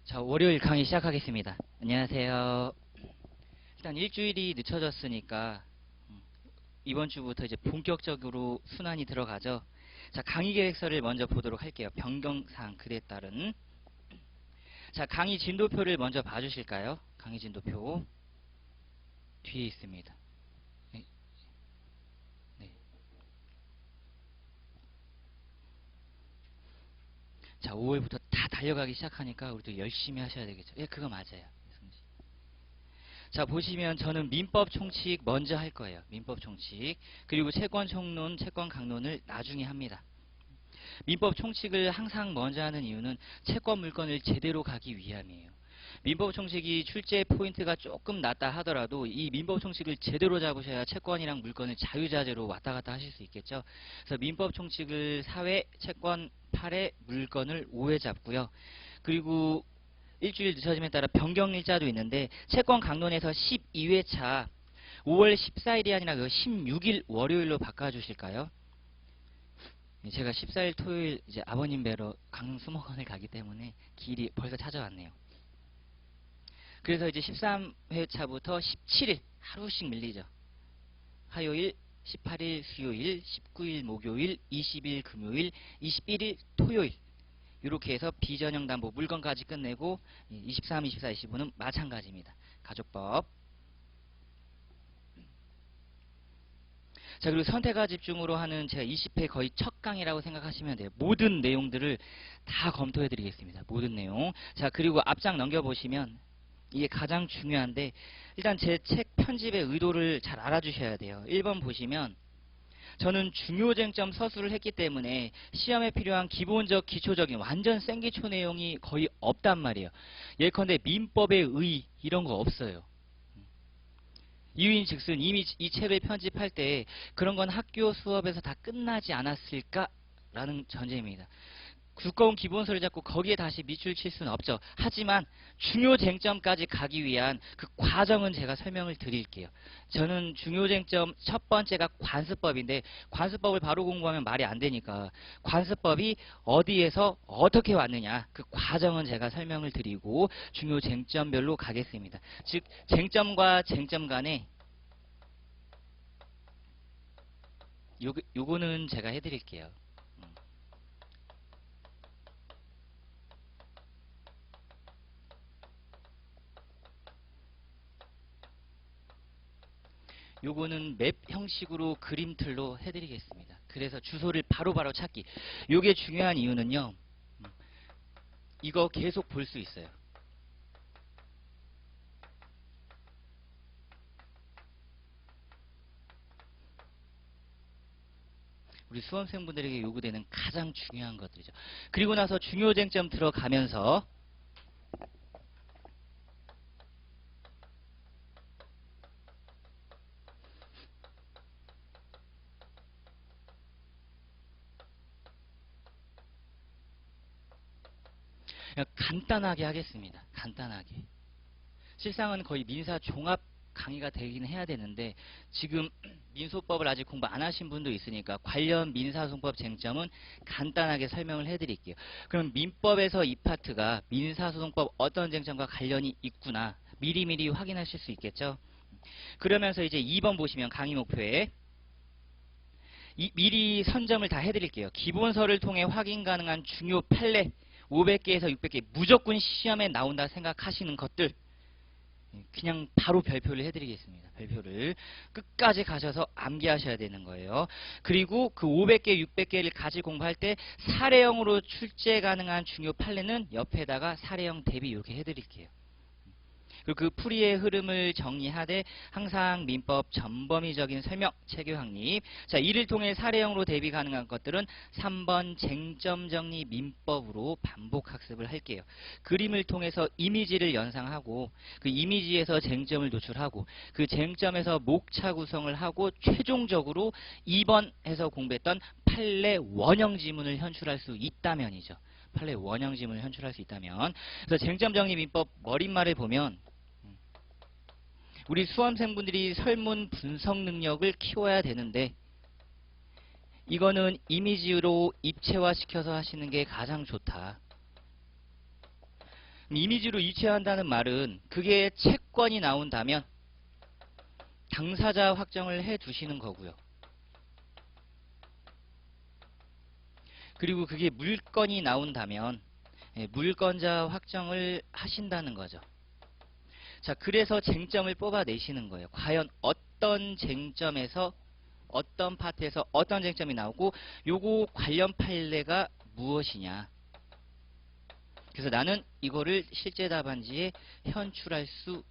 자, 월요일 강의 시작하겠습니다. 안녕하세요. 일단 일주일이 늦춰졌으니까 이번 주부터 이제 본격적으로 순환이 들어가죠. 자, 강의 계획서를 먼저 보도록 할게요. 변경사항 그에 따른. 자, 강의 진도표를 먼저 봐주실까요? 강의 진도표 뒤에 있습니다. 네. 네. 자, 5월부터 다 달려가기 시작하니까 우리도 열심히 하셔야 되겠죠. 예, 그거 맞아요. 자, 보시면 저는 민법 총칙 먼저 할 거예요. 민법 총칙. 그리고 채권 총론, 채권 강론을 나중에 합니다. 민법 총칙을 항상 먼저 하는 이유는 채권 물건을 제대로 가기 위함이에요. 민법 총칙이 출제 포인트가 조금 낮다 하더라도 이 민법 총칙을 제대로 잡으셔야 채권이랑 물건을 자유자재로 왔다 갔다 하실 수 있겠죠. 그래서 민법 총칙을 4회, 채권 8회, 물건을 5회 잡고요. 그리고 일주일 늦어짐에 따라 변경일자도 있는데 채권 강론에서 12회차 5월 14일이 아니라 그 16일 월요일로 바꿔주실까요? 제가 14일 토요일 이제 아버님 뵈러 강수목원을 가기 때문에 길이 벌써 찾아왔네요. 그래서 이제 13회차부터 17일 하루씩 밀리죠. 화요일, 18일 수요일, 19일 목요일, 20일 금요일, 21일 토요일 이렇게 해서 비전형 담보 물건까지 끝내고 23, 24, 25는 마찬가지입니다. 가족법. 자, 그리고 선택과 집중으로 하는 제가 20회 거의 첫 강의라고 생각하시면 돼요. 모든 내용들을 다 검토해 드리겠습니다. 모든 내용. 자, 그리고 앞장 넘겨보시면 이게 가장 중요한데 일단 제 책 편집의 의도를 잘 알아주셔야 돼요. 1번 보시면 저는 중요쟁점 서술을 했기 때문에 시험에 필요한 기본적 기초적인 완전 생기초 내용이 거의 없단 말이에요. 예컨대 민법의 의 이런 거 없어요. 이유인즉슨 이미 이 책을 편집할 때 그런 건 학교 수업에서 다 끝나지 않았을까라는 전제입니다. 두꺼운 기본서를 잡고 거기에 다시 밑줄 칠 수는 없죠. 하지만 중요 쟁점까지 가기 위한 그 과정은 제가 설명을 드릴게요. 저는 중요 쟁점 첫 번째가 관습법인데 관습법을 바로 공부하면 말이 안 되니까 관습법이 어디에서 어떻게 왔느냐 그 과정은 제가 설명을 드리고 중요 쟁점별로 가겠습니다. 즉 쟁점과 쟁점 간에 요거는 제가 해드릴게요. 요거는 맵 형식으로 그림틀로 해드리겠습니다. 그래서 주소를 바로바로 찾기. 요게 중요한 이유는요. 이거 계속 볼 수 있어요. 우리 수험생분들에게 요구되는 가장 중요한 것들이죠. 그리고 나서 중요 쟁점 들어가면서 간단하게 하겠습니다. 간단하게. 실상은 거의 민사 종합 강의가 되긴 해야 되는데 지금 민소법을 아직 공부 안 하신 분도 있으니까 관련 민사소송법 쟁점은 간단하게 설명을 해드릴게요. 그럼 민법에서 이 파트가 민사소송법 어떤 쟁점과 관련이 있구나 미리미리 확인하실 수 있겠죠. 그러면서 이제 2번 보시면 강의 목표에 미리 선점을 다 해드릴게요. 기본서를 통해 확인 가능한 중요 판례 500개에서 600개 무조건 시험에 나온다 생각하시는 것들 그냥 바로 별표를 해드리겠습니다. 별표를 끝까지 가셔서 암기하셔야 되는 거예요. 그리고 그 500개, 600개를 같이 공부할 때 사례형으로 출제 가능한 중요 판례는 옆에다가 사례형 대비 이렇게 해드릴게요. 그리고 그 풀이의 흐름을 정리하되 항상 민법 전범위적인 설명, 체계 확립. 자, 이를 통해 사례형으로 대비 가능한 것들은 3번 쟁점 정리 민법으로 반복 학습을 할게요. 그림을 통해서 이미지를 연상하고 그 이미지에서 쟁점을 노출하고 그 쟁점에서 목차 구성을 하고 최종적으로 2번에서 공부했던 판례 원형 지문을 현출할 수 있다면이죠. 판례 원형 지문을 현출할 수 있다면. 그래서 쟁점 정리 민법 머릿말을 보면 우리 수험생분들이 설문 분석 능력을 키워야 되는데 이거는 이미지로 입체화시켜서 하시는 게 가장 좋다. 이미지로 이체한다는 말은 그게 채권이 나온다면 당사자 확정을 해 두시는 거고요. 그리고 그게 물건이 나온다면 물건자 확정을 하신다는 거죠. 자, 그래서 쟁점을 뽑아내시는 거예요. 과연 어떤 쟁점에서 어떤 파트에서 어떤 쟁점이 나오고 요거 관련 판례가 무엇이냐. 그래서 나는 이거를 실제 답안지에 현출할 수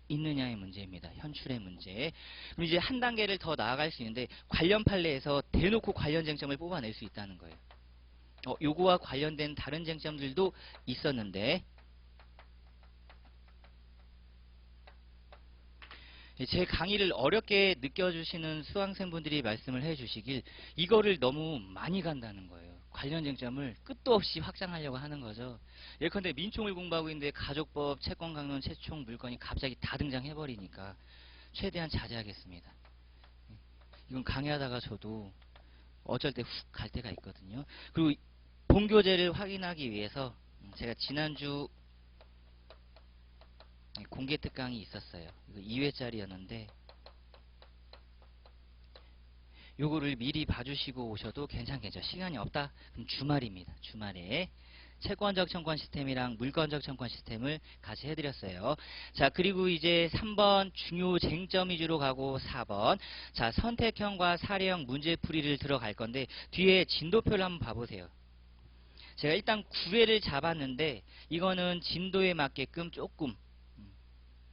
있느냐의 문제입니다. 현출의 문제. 그럼 이제 한 단계를 더 나아갈 수 있는데 관련 판례에서 대놓고 관련 쟁점을 뽑아낼 수 있다는 거예요. 요거와 관련된 다른 쟁점들도 있었는데 제 강의를 어렵게 느껴주시는 수강생분들이 말씀을 해주시길 이거를 너무 많이 간다는 거예요. 관련 쟁점을 끝도 없이 확장하려고 하는 거죠. 예컨대 민총을 공부하고 있는데 가족법, 채권강론, 채총, 물건이 갑자기 다 등장해버리니까 최대한 자제하겠습니다. 이건 강의하다가 저도 어쩔 때 훅 갈 때가 있거든요. 그리고 본교재를 확인하기 위해서 제가 지난주 공개 특강이 있었어요. 이거 2회짜리였는데 요거를 미리 봐주시고 오셔도 괜찮겠죠. 시간이 없다? 그럼 주말입니다. 주말에 채권적 청권 시스템이랑 물건적 청권 시스템을 같이 해드렸어요. 자, 그리고 이제 3번 중요 쟁점 위주로 가고 4번 자, 선택형과 사례형 문제풀이를 들어갈 건데 뒤에 진도표를 한번 봐보세요. 제가 일단 9회를 잡았는데 이거는 진도에 맞게끔 조금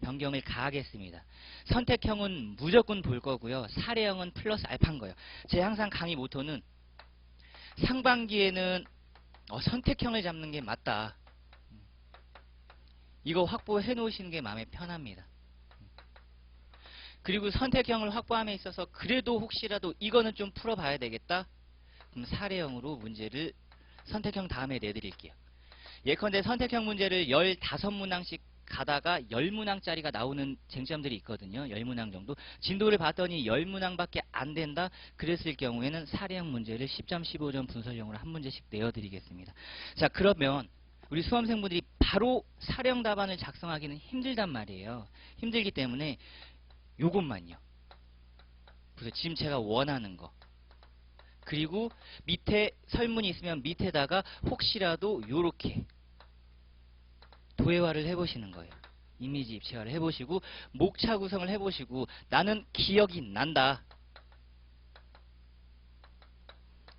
변경을 가하겠습니다. 선택형은 무조건 볼 거고요. 사례형은 플러스 알파인 거예요. 제가 항상 강의 모토는 상반기에는 선택형을 잡는 게 맞다. 이거 확보해 놓으시는 게 마음에 편합니다. 그리고 선택형을 확보함에 있어서 그래도 혹시라도 이거는 좀 풀어봐야 되겠다. 그럼 사례형으로 문제를 선택형 다음에 내드릴게요. 예컨대 선택형 문제를 15문항씩 가다가 10문항짜리가 나오는 쟁점들이 있거든요. 10문항 정도. 진도를 봤더니 10문항밖에 안 된다. 그랬을 경우에는 사례형 문제를 10점, 15점 분설형으로 한 문제씩 내어드리겠습니다. 자, 그러면 우리 수험생분들이 바로 사례형 답안을 작성하기는 힘들단 말이에요. 힘들기 때문에 요것만요. 그래서 지금 제가 원하는 거. 그리고 밑에 설문이 있으면 밑에다가 혹시라도 요렇게 도해화를 해보시는 거예요. 이미지 입체화를 해보시고 목차 구성을 해보시고 나는 기억이 난다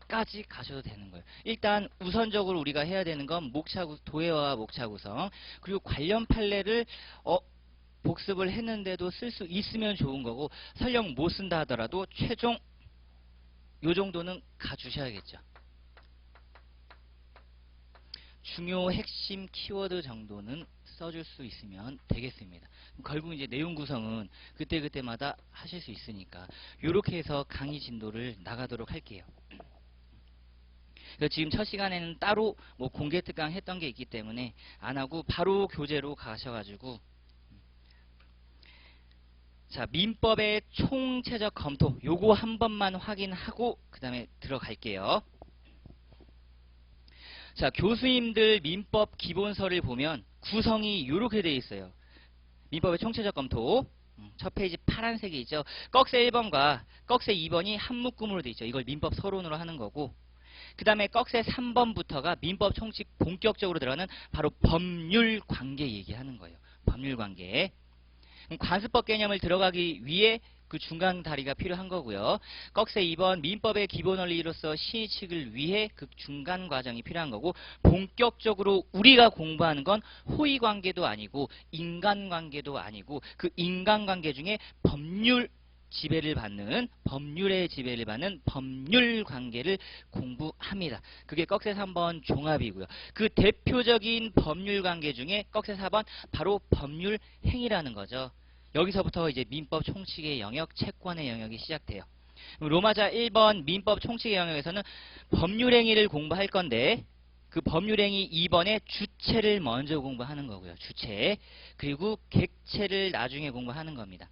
까지 가셔도 되는 거예요. 일단 우선적으로 우리가 해야 되는 건 도해화와 목차 구성, 그리고 관련 판례를 복습을 했는데도 쓸 수 있으면 좋은 거고 설령 못 쓴다 하더라도 최종 요 정도는 가주셔야겠죠. 중요 핵심 키워드 정도는 써줄 수 있으면 되겠습니다. 결국 이제 내용 구성은 그때그때마다 하실 수 있으니까 이렇게 해서 강의 진도를 나가도록 할게요. 지금 첫 시간에는 따로 뭐 공개 특강 했던 게 있기 때문에 안 하고 바로 교재로 가셔가지고 자, 민법의 총체적 검토 요거 한 번만 확인하고 그 다음에 들어갈게요. 자, 교수님들 민법 기본서를 보면 구성이 이렇게 되어 있어요. 민법의 총체적 검토 첫 페이지 파란색이 있죠. 꺽쇠 1번과 꺽쇠 2번이 한 묶음으로 되어 있죠. 이걸 민법 서론으로 하는 거고 그 다음에 꺽쇠 3번부터가 민법 총칙 본격적으로 들어가는 바로 법률 관계 얘기하는 거예요. 법률 관계. 관습법 개념을 들어가기 위해 그 중간 다리가 필요한 거고요. 꺽쇠 2번 민법의 기본 원리로서 시의칙을 위해 그 중간 과정이 필요한 거고 본격적으로 우리가 공부하는 건 호의관계도 아니고 인간관계도 아니고 그 인간관계 중에 법률의 지배를 받는 법률관계를 공부합니다. 그게 꺽쇠 3번 종합이고요. 그 대표적인 법률관계 중에 꺽쇠 4번 바로 법률행위라는 거죠. 여기서부터 이제 민법 총칙의 영역, 채권의 영역이 시작돼요. 로마자 1번 민법 총칙의 영역에서는 법률행위를 공부할 건데 그 법률행위 2번에 주체를 먼저 공부하는 거고요. 주체. 그리고 객체를 나중에 공부하는 겁니다.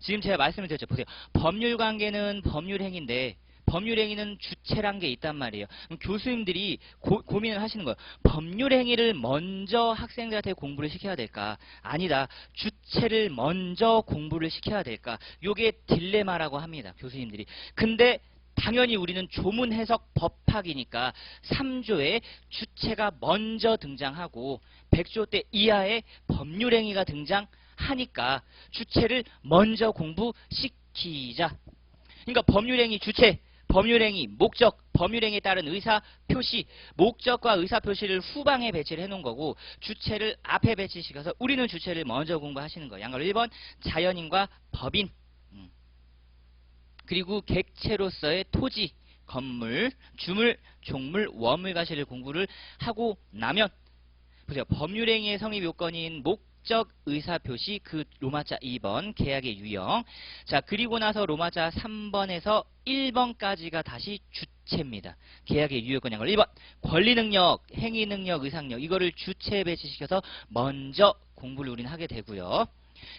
지금 제가 말씀을 드렸죠. 보세요. 법률관계는 법률행위인데 법률행위는 주체란 게 있단 말이에요. 그럼 교수님들이 고민을 하시는 거예요. 법률행위를 먼저 학생들한테 공부를 시켜야 될까? 아니다. 주체를 먼저 공부를 시켜야 될까? 요게 딜레마라고 합니다. 교수님들이. 근데 당연히 우리는 조문 해석 법학이니까 3조에 주체가 먼저 등장하고 100조 때 이하의 법률행위가 등장하니까 주체를 먼저 공부시키자. 그러니까 법률행위 주체, 법률행위 목적, 법률행위에 따른 의사표시, 목적과 의사표시를 후방에 배치를 해놓은 거고 주체를 앞에 배치시켜서 우리는 주체를 먼저 공부하시는 거예요. 양가로 1번 자연인과 법인, 그리고 객체로서의 토지, 건물, 주물, 종물, 원물 가시를 공부를 하고 나면 보세요. 법률행위의 성립 요건인 목적 의사표시, 그 로마자 2번 계약의 유형. 자, 그리고 나서 로마자 3번에서 1번까지가 다시 주체입니다. 계약의 유효권 양걸 1번 권리능력, 행위능력, 의상력 이거를 주체에 배치시켜서 먼저 공부를 우리는 하게 되고요.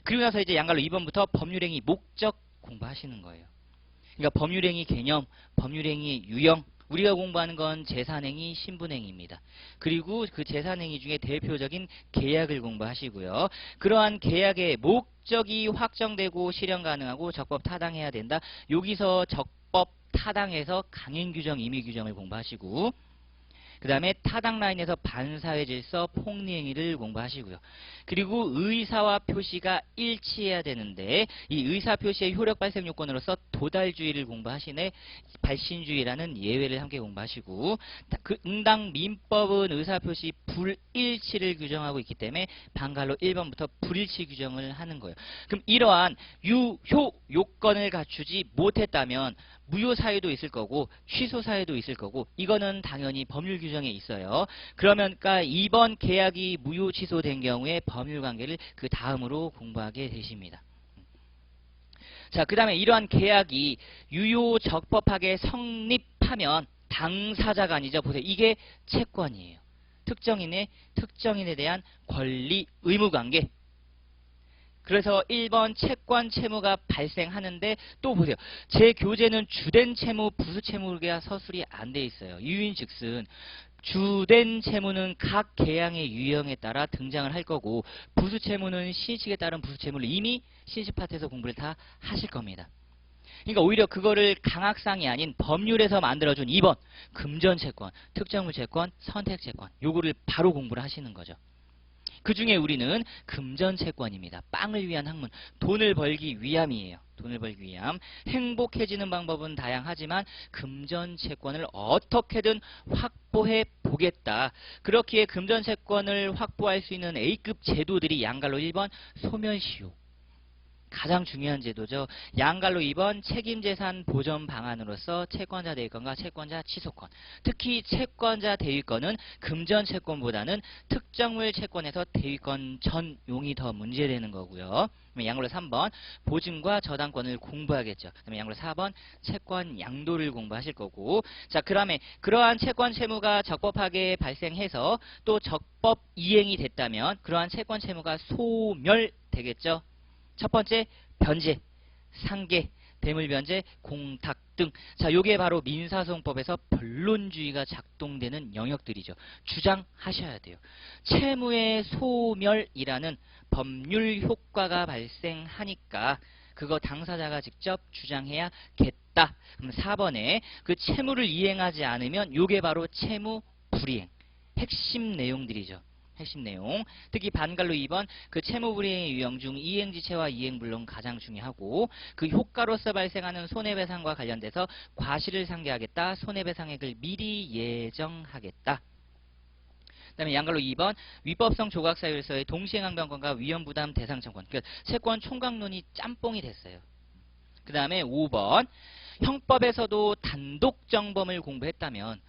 그리고 나서 이제 양갈로 2번부터 법률행위 목적 공부하시는 거예요. 그러니까 법률행위 개념, 법률행위 유형, 우리가 공부하는 건 재산행위, 신분행위입니다. 그리고 그 재산행위 중에 대표적인 계약을 공부하시고요. 그러한 계약의 목적이 확정되고 실현 가능하고 적법 타당해야 된다. 여기서 적법 타당해서 강행규정, 임의규정을 공부하시고 그 다음에 타당 라인에서 반사회 질서, 폭리행위를 공부하시고요. 그리고 의사와 표시가 일치해야 되는데 이 의사 표시의 효력 발생 요건으로서 도달주의를 공부하시네. 발신주의라는 예외를 함께 공부하시고 그 응당 민법은 의사 표시 불일치를 규정하고 있기 때문에 방갈로 1번부터 불일치 규정을 하는 거예요. 그럼 이러한 유효 요건을 갖추지 못했다면 무효 사유도 있을 거고 취소 사유도 있을 거고 이거는 당연히 법률 규정에 있어요. 그러니까 이번 계약이 무효 취소된 경우에 법률 관계를 그 다음으로 공부하게 되십니다. 자, 그 다음에 이러한 계약이 유효 적법하게 성립하면 당사자가 아니죠. 보세요. 이게 채권이에요. 특정인에 대한 권리 의무 관계. 그래서 1번 채권 채무가 발생하는데 또 보세요. 제 교재는 주된 채무, 부수 채무가 서술이 안 돼 있어요. 유인즉슨 주된 채무는 각 계양의 유형에 따라 등장을 할 거고 부수 채무는 신식에 따른 부수 채무를 이미 신식 파트에서 공부를 다 하실 겁니다. 그러니까 오히려 그거를 강학상이 아닌 법률에서 만들어준 2번 금전채권, 특정물채권, 선택채권 요거를 바로 공부를 하시는 거죠. 그 중에 우리는 금전채권입니다. 빵을 위한 학문, 돈을 벌기 위함이에요. 돈을 벌기 위함. 행복해지는 방법은 다양하지만 금전채권을 어떻게든 확보해 보겠다. 그렇기에 금전채권을 확보할 수 있는 A급 제도들이 양갈로 1번 소멸시효. 가장 중요한 제도죠. 양갈로 2번 책임재산 보전 방안으로서 채권자 대위권과 채권자 취소권. 특히 채권자 대위권은 금전채권보다는 특정물 채권에서 대위권 전용이 더 문제되는 거고요. 양갈로 3번 보증과 저당권을 공부하겠죠. 그다음에 양갈로 4번 채권 양도를 공부하실 거고. 자, 그다음에 그러한 채권 채무가 적법하게 발생해서 또 적법 이행이 됐다면 그러한 채권 채무가 소멸되겠죠. 첫 번째 변제, 상계, 대물변제, 공탁 등. 자, 요게 바로 민사소송법에서 변론주의가 작동되는 영역들이죠. 주장하셔야 돼요. 채무의 소멸이라는 법률 효과가 발생하니까 그거 당사자가 직접 주장해야겠다. 그럼 4번에 그 채무를 이행하지 않으면 요게 바로 채무 불이행. 핵심 내용들이죠. 핵심 내용. 특히 반갈로 2번 그 채무불이행의 유형 중 이행지체와 이행불능 가장 중요하고 그 효과로서 발생하는 손해배상과 관련돼서 과실을 상계하겠다. 손해배상액을 미리 예정하겠다. 그 다음에 양갈로 2번 위법성 조각사유에서의 동시행항변권과 위험부담 대상청권. 그러니까 채권 총각론이 짬뽕이 됐어요. 그 다음에 5번 형법에서도 단독정범을 공부했다면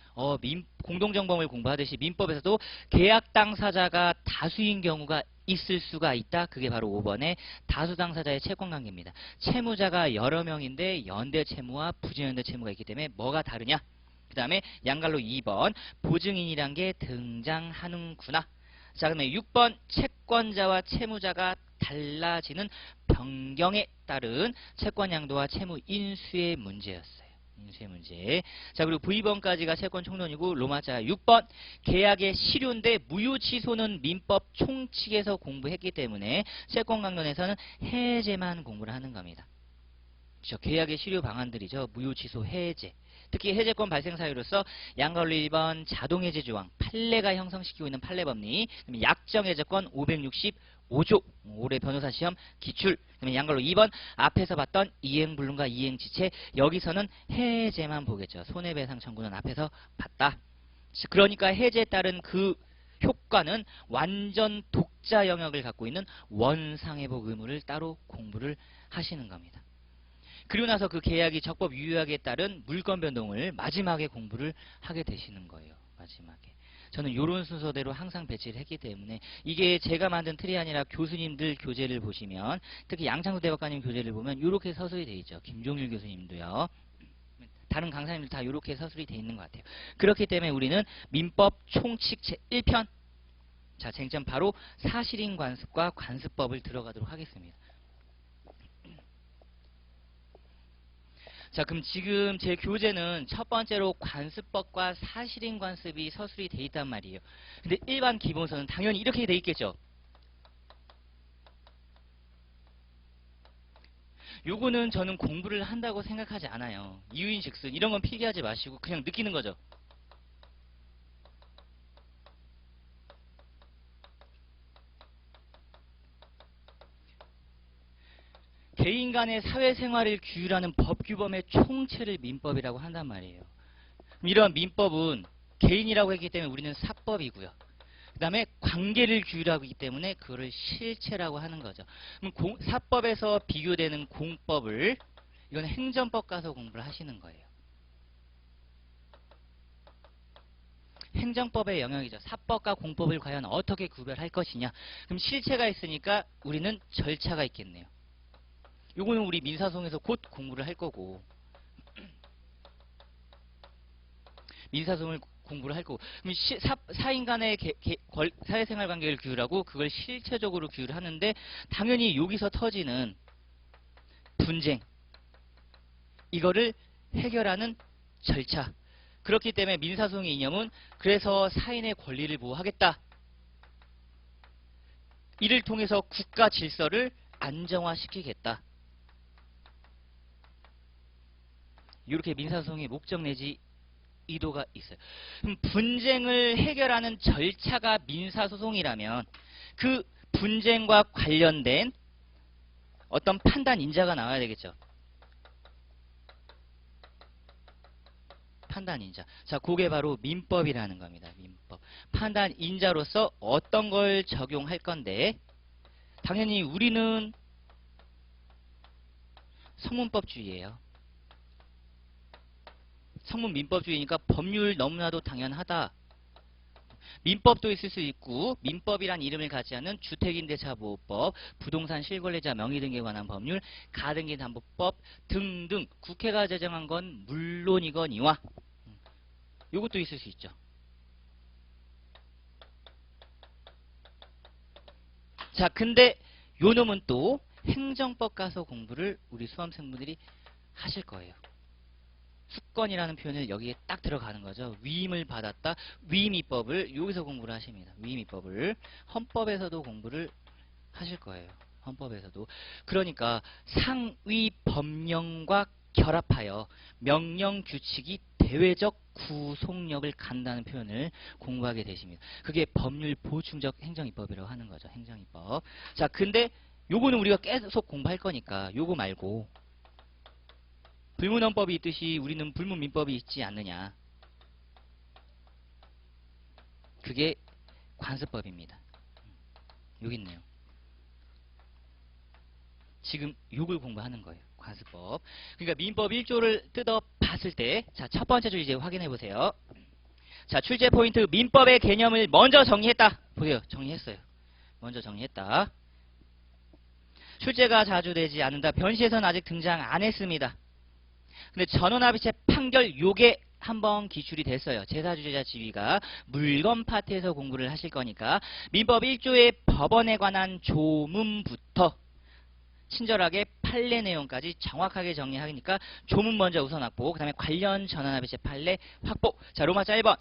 공동정범을 공부하듯이 민법에서도 계약 당사자가 다수인 경우가 있을 수가 있다. 그게 바로 5번의 다수당사자의 채권관계입니다. 채무자가 여러 명인데 연대채무와 부정연대 채무가 있기 때문에 뭐가 다르냐. 그 다음에 양갈로 2번 보증인이란 게 등장하는구나. 자, 그다음에 6번 채권자와 채무자가 달라지는 변경에 따른 채권 양도와 채무 인수의 문제였어요. 인수의 문제. 자, 그리고 V번까지가 채권 총론이고 로마자 6번 계약의 실효인데 무효 취소는 민법 총칙에서 공부했기 때문에 채권 강론에서는 해제만 공부를 하는 겁니다. 그렇죠. 계약의 실효 방안들이죠. 무효 취소 해제. 특히 해제권 발생 사유로서 양가원리 1번 자동해제 조항, 판례가 형성시키고 있는 판례법리, 약정해제권 565조, 올해 변호사 시험 기출, 양가로 2번 앞에서 봤던 이행불능과 이행지체, 여기서는 해제만 보겠죠. 손해배상 청구는 앞에서 봤다. 그러니까 해제에 따른 그 효과는 완전 독자 영역을 갖고 있는 원상회복 의무를 따로 공부를 하시는 겁니다. 그리고 나서 그 계약이 적법 유효하게 따른 물권 변동을 마지막에 공부를 하게 되시는 거예요. 마지막에. 저는 이런 순서대로 항상 배치를 했기 때문에 이게 제가 만든 틀이 아니라 교수님들 교재를 보시면 특히 양창수 대법관님 교재를 보면 이렇게 서술이 되어 있죠. 김종일 교수님도요. 다른 강사님들 다 이렇게 서술이 되어 있는 것 같아요. 그렇기 때문에 우리는 민법 총칙 제1편 자 쟁점 바로 사실인 관습과 관습법을 들어가도록 하겠습니다. 자, 그럼 지금 제 교재는 첫 번째로 관습법과 사실인 관습이 서술이 돼 있단 말이에요. 근데 일반 기본서는 당연히 이렇게 돼 있겠죠. 요거는 저는 공부를 한다고 생각하지 않아요. 이유인즉슨 이런 건 필기하지 마시고 그냥 느끼는 거죠. 개인 간의 사회생활을 규율하는 법규범의 총체를 민법이라고 한단 말이에요. 이러한 민법은 개인이라고 했기 때문에 우리는 사법이고요. 그 다음에 관계를 규율하고 있기 때문에 그거를 실체라고 하는 거죠. 그럼 사법에서 비교되는 공법을 이건 행정법 가서 공부를 하시는 거예요. 행정법의 영역이죠. 사법과 공법을 과연 어떻게 구별할 것이냐. 그럼 실체가 있으니까 우리는 절차가 있겠네요. 요거는 우리 민사소송에서 곧 공부를 할 거고 민사소송을 공부를 할 거고 그럼 사인 간의 사회생활 관계를 규율하고 그걸 실체적으로 규율을 하는데 당연히 여기서 터지는 분쟁 이거를 해결하는 절차 그렇기 때문에 민사소송의 이념은 그래서 사인의 권리를 보호하겠다. 이를 통해서 국가 질서를 안정화시키겠다. 이렇게 민사소송의 목적 내지 의도가 있어요. 그럼 분쟁을 해결하는 절차가 민사소송이라면 그 분쟁과 관련된 어떤 판단 인자가 나와야 되겠죠. 판단 인자. 자, 그게 바로 민법이라는 겁니다. 민법. 판단 인자로서 어떤 걸 적용할 건데 당연히 우리는 성문법주의예요. 성문 민법주의니까 법률 너무나도 당연하다. 민법도 있을 수 있고 민법이란 이름을 갖지 않은 주택임대차보호법, 부동산 실권례자 명의 등에 관한 법률, 가등기담보법 등등 국회가 제정한 건 물론이거니와 이것도 있을 수 있죠. 자, 근데 요 놈은 또 행정법 가서 공부를 우리 수험생분들이 하실 거예요. 수권이라는 표현을 여기에 딱 들어가는 거죠. 위임을 받았다. 위임입법을 여기서 공부를 하십니다. 위임입법을 헌법에서도 공부를 하실 거예요. 헌법에서도. 그러니까 상위 법령과 결합하여 명령 규칙이 대외적 구속력을 갖는다는 표현을 공부하게 되십니다. 그게 법률 보충적 행정입법이라고 하는 거죠. 행정입법. 자, 근데 요거는 우리가 계속 공부할 거니까 요거 말고 불문헌법이 있듯이 우리는 불문민법이 있지 않느냐. 그게 관습법입니다. 여기 있네요. 지금 요걸 공부하는 거예요. 관습법. 그러니까 민법 1조를 뜯어 봤을 때, 자, 첫 번째 줄 이제 확인해 보세요. 자, 출제 포인트 민법의 개념을 먼저 정리했다. 보세요. 정리했어요. 먼저 정리했다. 출제가 자주 되지 않는다. 변시에서는 아직 등장 안 했습니다. 근데 전원합의체 판결 요게 한번 기출이 됐어요. 제사주제자 지위가 물건 파트에서 공부를 하실 거니까 민법 1조의 법원에 관한 조문부터 친절하게 판례 내용까지 정확하게 정리하니까 조문 먼저 우선 확보, 그 다음에 관련 전환합의체 판례 확보. 자, 로마자 1번.